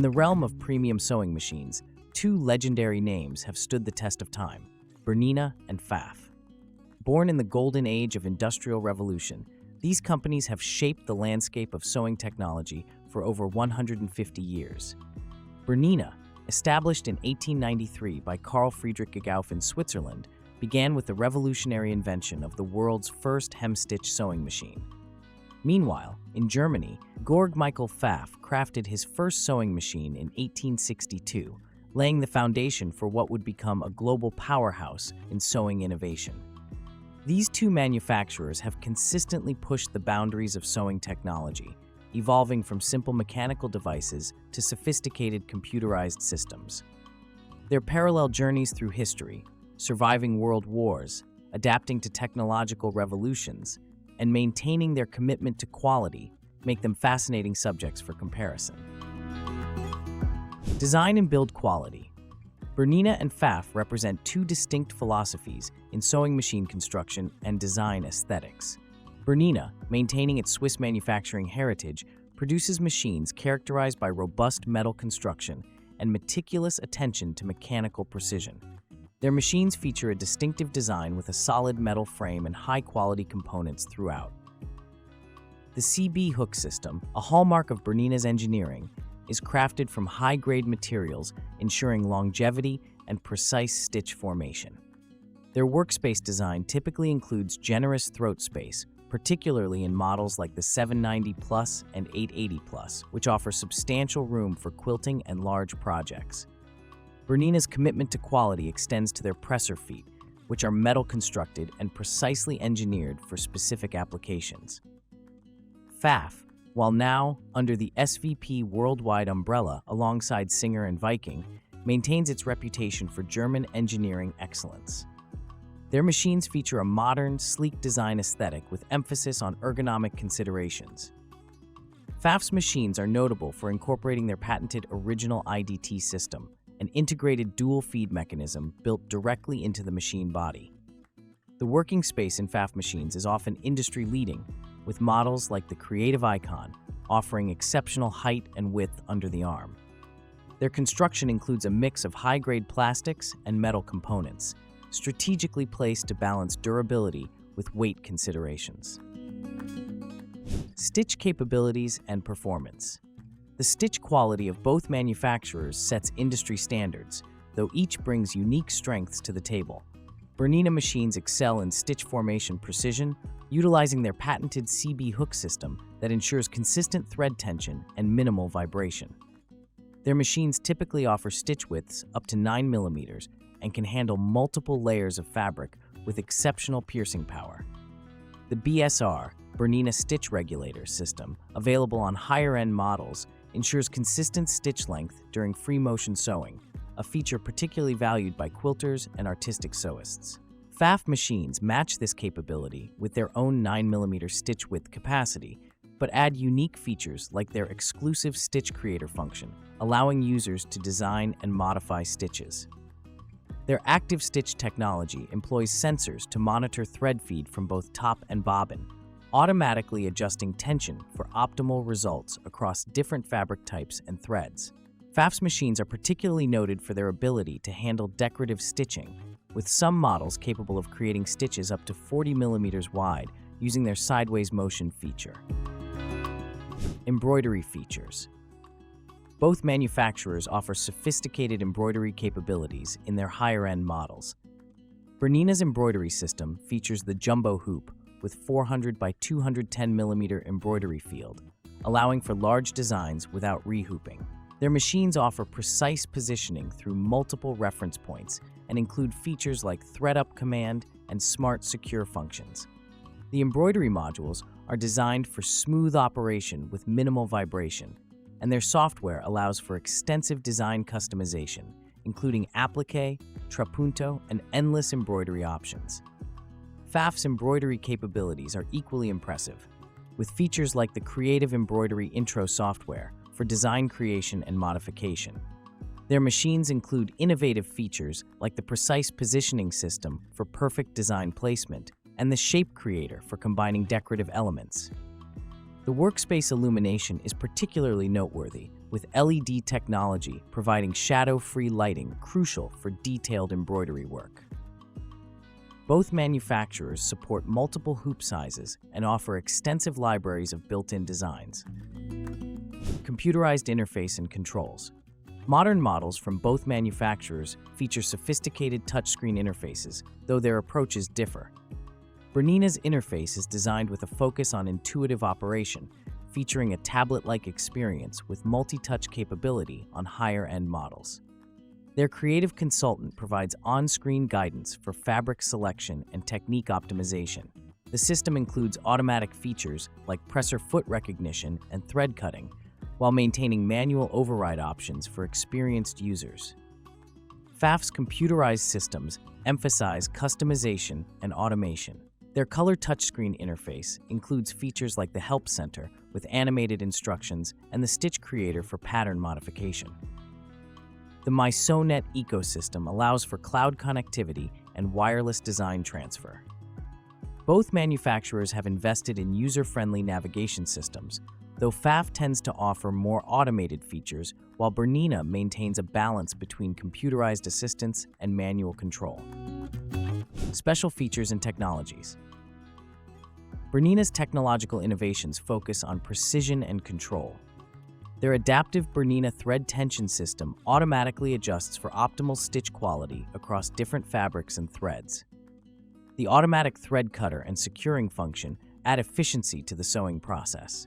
In the realm of premium sewing machines, two legendary names have stood the test of time: Bernina and Pfaff. Born in the golden age of Industrial Revolution, these companies have shaped the landscape of sewing technology for over 150 years. Bernina, established in 1893 by Carl Friedrich Gauss in Switzerland, began with the revolutionary invention of the world's first hem-stitch sewing machine. Meanwhile, in Germany, Georg Michael Pfaff crafted his first sewing machine in 1862, laying the foundation for what would become a global powerhouse in sewing innovation. These two manufacturers have consistently pushed the boundaries of sewing technology, evolving from simple mechanical devices to sophisticated computerized systems. Their parallel journeys through history, surviving world wars, adapting to technological revolutions, and maintaining their commitment to quality make them fascinating subjects for comparison. Design and build quality. Bernina and Pfaff represent two distinct philosophies in sewing machine construction and design aesthetics. Bernina, maintaining its Swiss manufacturing heritage, produces machines characterized by robust metal construction and meticulous attention to mechanical precision. Their machines feature a distinctive design with a solid metal frame and high-quality components throughout. The CB hook system, a hallmark of Bernina's engineering, is crafted from high-grade materials, ensuring longevity and precise stitch formation. Their workspace design typically includes generous throat space, particularly in models like the 790 Plus and 880 Plus, which offer substantial room for quilting and large projects. Bernina's commitment to quality extends to their presser feet, which are metal constructed and precisely engineered for specific applications. Pfaff, while now under the SVP worldwide umbrella alongside Singer and Viking, maintains its reputation for German engineering excellence. Their machines feature a modern, sleek design aesthetic with emphasis on ergonomic considerations. Pfaff's machines are notable for incorporating their patented original IDT system, an integrated dual feed mechanism built directly into the machine body. The working space in Pfaff machines is often industry-leading, with models like the Creative Icon offering exceptional height and width under the arm. Their construction includes a mix of high-grade plastics and metal components, strategically placed to balance durability with weight considerations. Stitch capabilities and performance. The stitch quality of both manufacturers sets industry standards, though each brings unique strengths to the table. Bernina machines excel in stitch formation precision, utilizing their patented CB hook system that ensures consistent thread tension and minimal vibration. Their machines typically offer stitch widths up to 9 mm and can handle multiple layers of fabric with exceptional piercing power. The BSR, Bernina Stitch Regulator system, available on higher-end models, ensures consistent stitch length during free motion sewing, a feature particularly valued by quilters and artistic sewists. Pfaff machines match this capability with their own 9 mm stitch width capacity, but add unique features like their exclusive stitch creator function, allowing users to design and modify stitches. Their active stitch technology employs sensors to monitor thread feed from both top and bobbin, automatically adjusting tension for optimal results across different fabric types and threads. Pfaff's machines are particularly noted for their ability to handle decorative stitching, with some models capable of creating stitches up to 40 mm wide using their sideways motion feature. Embroidery features. Both manufacturers offer sophisticated embroidery capabilities in their higher-end models. Bernina's embroidery system features the jumbo hoop with 400 by 210 mm embroidery field, allowing for large designs without rehooping. Their machines offer precise positioning through multiple reference points and include features like thread-up command and smart secure functions. The embroidery modules are designed for smooth operation with minimal vibration, and their software allows for extensive design customization, including applique, trapunto, and endless embroidery options. Pfaff's embroidery capabilities are equally impressive, with features like the Creative Embroidery Intro software for design creation and modification. Their machines include innovative features like the Precise Positioning System for perfect design placement and the Shape Creator for combining decorative elements. The workspace illumination is particularly noteworthy, with LED technology providing shadow-free lighting crucial for detailed embroidery work. Both manufacturers support multiple hoop sizes and offer extensive libraries of built-in designs. Computerized interface and controls. Modern models from both manufacturers feature sophisticated touchscreen interfaces, though their approaches differ. Bernina's interface is designed with a focus on intuitive operation, featuring a tablet-like experience with multi-touch capability on higher-end models. Their creative consultant provides on-screen guidance for fabric selection and technique optimization. The system includes automatic features like presser foot recognition and thread cutting, while maintaining manual override options for experienced users. Pfaff's computerized systems emphasize customization and automation. Their color touchscreen interface includes features like the Help Center with animated instructions and the Stitch Creator for pattern modification. The MySewNet ecosystem allows for cloud connectivity and wireless design transfer. Both manufacturers have invested in user-friendly navigation systems, though Pfaff tends to offer more automated features, while Bernina maintains a balance between computerized assistance and manual control. Special features and technologies. Bernina's technological innovations focus on precision and control. Their adaptive Bernina thread tension system automatically adjusts for optimal stitch quality across different fabrics and threads. The automatic thread cutter and securing function add efficiency to the sewing process.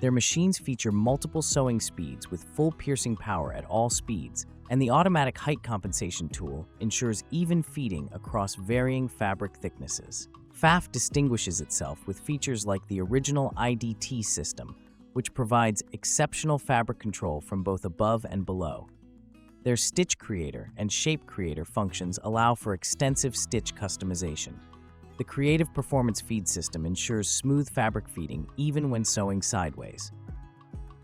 Their machines feature multiple sewing speeds with full piercing power at all speeds, and the automatic height compensation tool ensures even feeding across varying fabric thicknesses. Pfaff distinguishes itself with features like the original IDT system, which provides exceptional fabric control from both above and below. Their Stitch Creator and Shape Creator functions allow for extensive stitch customization. The Creative Performance Feed system ensures smooth fabric feeding even when sewing sideways.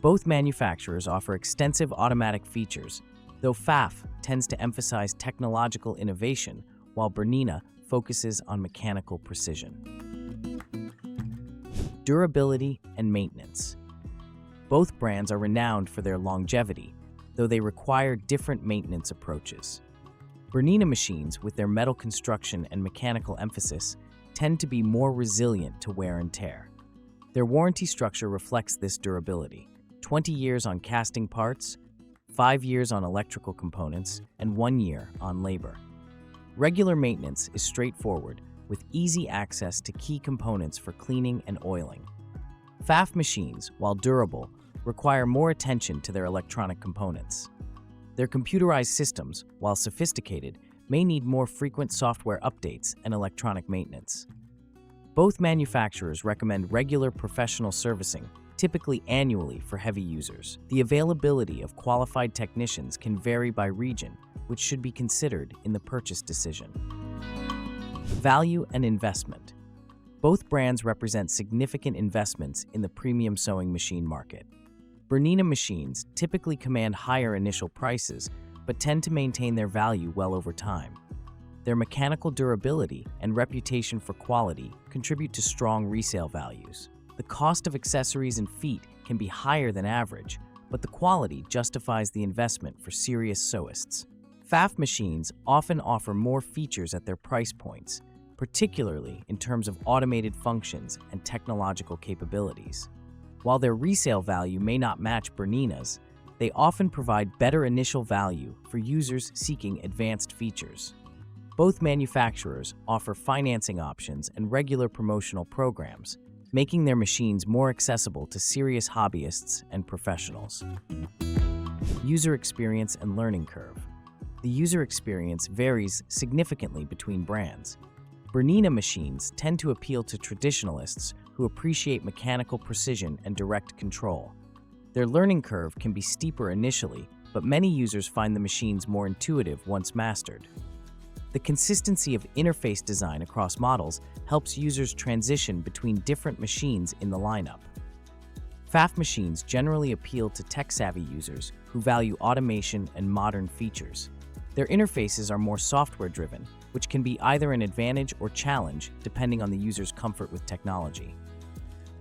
Both manufacturers offer extensive automatic features, though Pfaff tends to emphasize technological innovation, while Bernina focuses on mechanical precision. Durability and maintenance. Both brands are renowned for their longevity, though they require different maintenance approaches. Bernina machines, with their metal construction and mechanical emphasis, tend to be more resilient to wear and tear. Their warranty structure reflects this durability: 20 years on casting parts, 5 years on electrical components, and 1 year on labor. Regular maintenance is straightforward, with easy access to key components for cleaning and oiling. Pfaff machines, while durable, require more attention to their electronic components. Their computerized systems, while sophisticated, may need more frequent software updates and electronic maintenance. Both manufacturers recommend regular professional servicing, typically annually for heavy users. The availability of qualified technicians can vary by region, which should be considered in the purchase decision. Value and investment. Both brands represent significant investments in the premium sewing machine market. Bernina machines typically command higher initial prices, but tend to maintain their value well over time. Their mechanical durability and reputation for quality contribute to strong resale values. The cost of accessories and feet can be higher than average, but the quality justifies the investment for serious sewists. Pfaff machines often offer more features at their price points, particularly in terms of automated functions and technological capabilities. While their resale value may not match Bernina's, they often provide better initial value for users seeking advanced features. Both manufacturers offer financing options and regular promotional programs, making their machines more accessible to serious hobbyists and professionals. User experience and learning curve. The user experience varies significantly between brands. Bernina machines tend to appeal to traditionalists who appreciate mechanical precision and direct control. Their learning curve can be steeper initially, but many users find the machines more intuitive once mastered. The consistency of interface design across models helps users transition between different machines in the lineup. Pfaff machines generally appeal to tech-savvy users who value automation and modern features. Their interfaces are more software-driven, which can be either an advantage or challenge depending on the user's comfort with technology.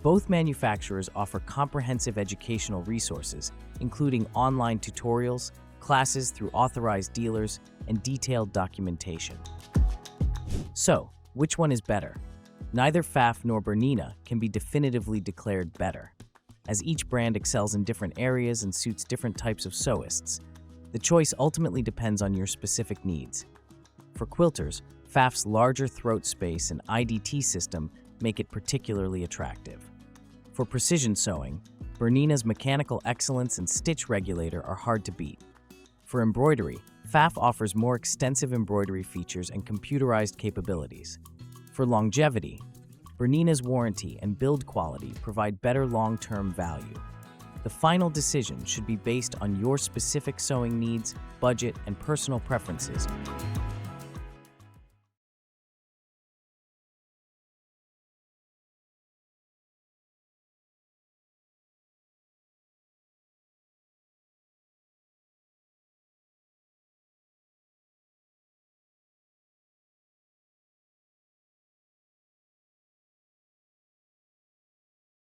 Both manufacturers offer comprehensive educational resources, including online tutorials, classes through authorized dealers, and detailed documentation. So, which one is better? Neither Pfaff nor Bernina can be definitively declared better. As each brand excels in different areas and suits different types of sewists, the choice ultimately depends on your specific needs. For quilters, Pfaff's larger throat space and IDT system make it particularly attractive. For precision sewing, Bernina's mechanical excellence and stitch regulator are hard to beat. For embroidery, Pfaff offers more extensive embroidery features and computerized capabilities. For longevity, Bernina's warranty and build quality provide better long-term value. The final decision should be based on your specific sewing needs, budget, and personal preferences.